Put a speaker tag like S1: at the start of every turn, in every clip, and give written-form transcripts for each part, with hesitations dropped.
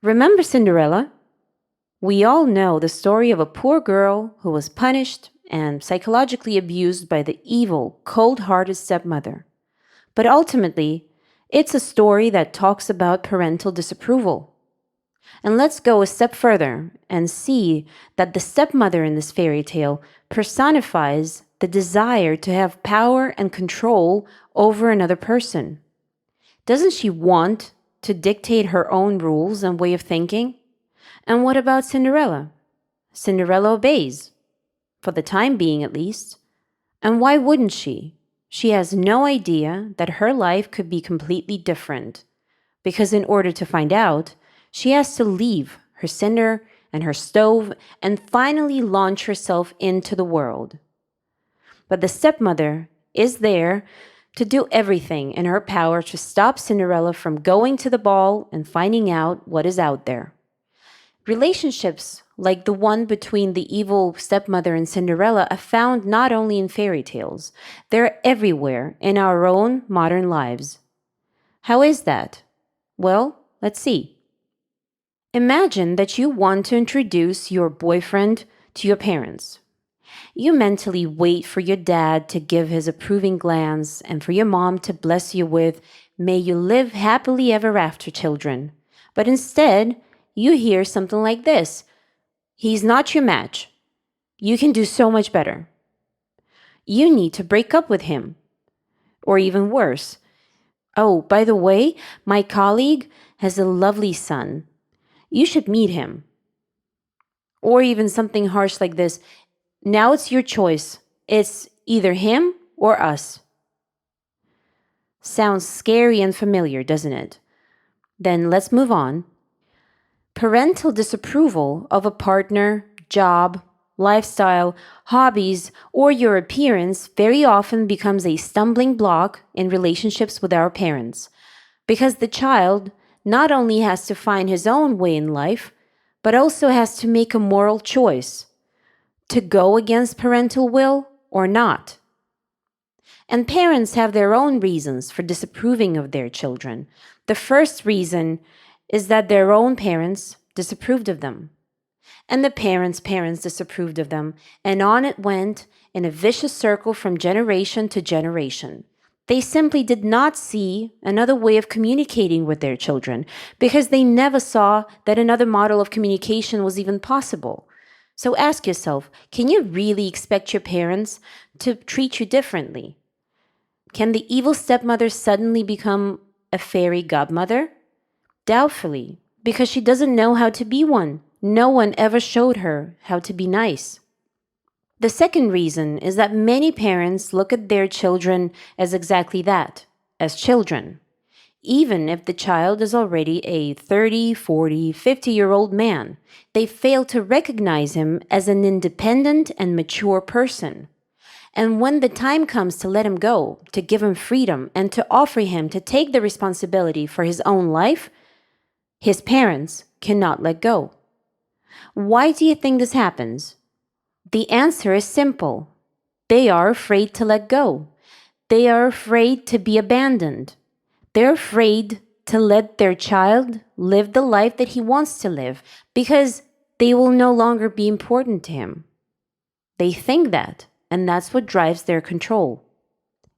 S1: Remember Cinderella? We all know the story of a poor girl who was punished and psychologically abused by the evil, cold hearted stepmother. But ultimately, it's a story that talks about parental disapproval. And let's go a step further and see that the stepmother in this fairy tale personifies the desire to have power and control over another person. Doesn't she want to dictate her own rules and way of thinking? And what about Cinderella? Cinderella obeys, for the time being at least. And why wouldn't she? She has no idea that her life could be completely different. Because in order to find out, she has to leave her cinder and her stove and finally launch herself into the world. But the stepmother is there to do everything in her power to stop Cinderella from going to the ball and finding out what is out there. Relationships like the one between the evil stepmother and Cinderella are found not only in fairy tales, they're everywhere in our own modern lives. How is that? Well, let's see. Imagine that you want to introduce your boyfriend to your parents. You mentally wait for your dad to give his approving glance and for your mom to bless you with, "May you live happily ever after, children." But instead, you hear something like this: "He's not your match. You can do so much better. You need to break up with him." Or even worse, "Oh, by the way, my colleague has a lovely son. You should meet him." Or even something harsh like this: "Now it's your choice. It's either him or us." Sounds scary and familiar, doesn't it? Then let's move on. Parental disapproval of a partner, job, lifestyle, hobbies, or your appearance very often becomes a stumbling block in relationships with our parents, because the child not only has to find his own way in life, but also has to make a moral choice to go against parental will or not. And parents have their own reasons for disapproving of their children. The first reason is that their own parents disapproved of them. And the parents' parents disapproved of them, and on it went in a vicious circle from generation to generation. They simply did not see another way of communicating with their children because they never saw that another model of communication was even possible. So ask yourself, can you really expect your parents to treat you differently? Can the evil stepmother suddenly become a fairy godmother? Doubtfully, because she doesn't know how to be one. No one ever showed her how to be nice. The second reason is that many parents look at their children as exactly that, as children. Even if the child is already a 30, 40, 50-year-old man, they fail to recognize him as an independent and mature person. And when the time comes to let him go, to give him freedom, and to offer him to take the responsibility for his own life, his parents cannot let go. Why do you think this happens? The answer is simple. They are afraid to let go. They are afraid to be abandoned. They're afraid to let their child live the life that he wants to live because they will no longer be important to him. They think that, and that's what drives their control.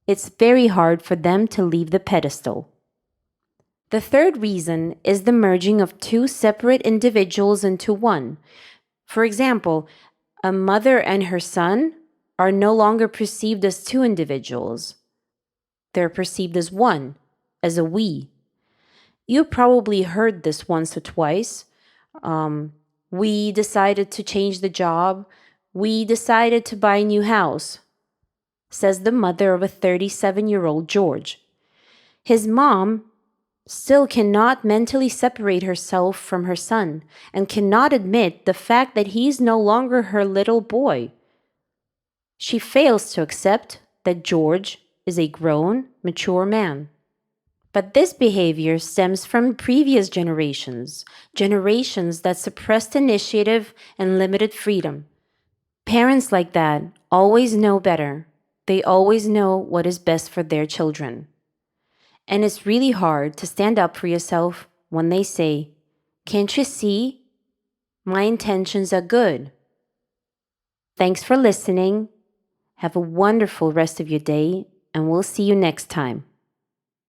S1: It's very hard for them to leave the pedestal. The third reason is the merging of two separate individuals into one. For example, a mother and her son are no longer perceived as two individuals. They're perceived as one, as a we. You probably heard this once or twice. We decided to change the job. We decided to buy a new house, says the mother of a 37-year-old George. His mom still cannot mentally separate herself from her son and cannot admit the fact that he's no longer her little boy. She fails to accept that George is a grown, mature man. But this behavior stems from previous generations that suppressed initiative and limited freedom. Parents like that always know better. They always know what is best for their children. And it's really hard to stand up for yourself when they say, Can't you see? My intentions are good. Thanks for listening. Have a wonderful rest of your day, and we'll see you next time.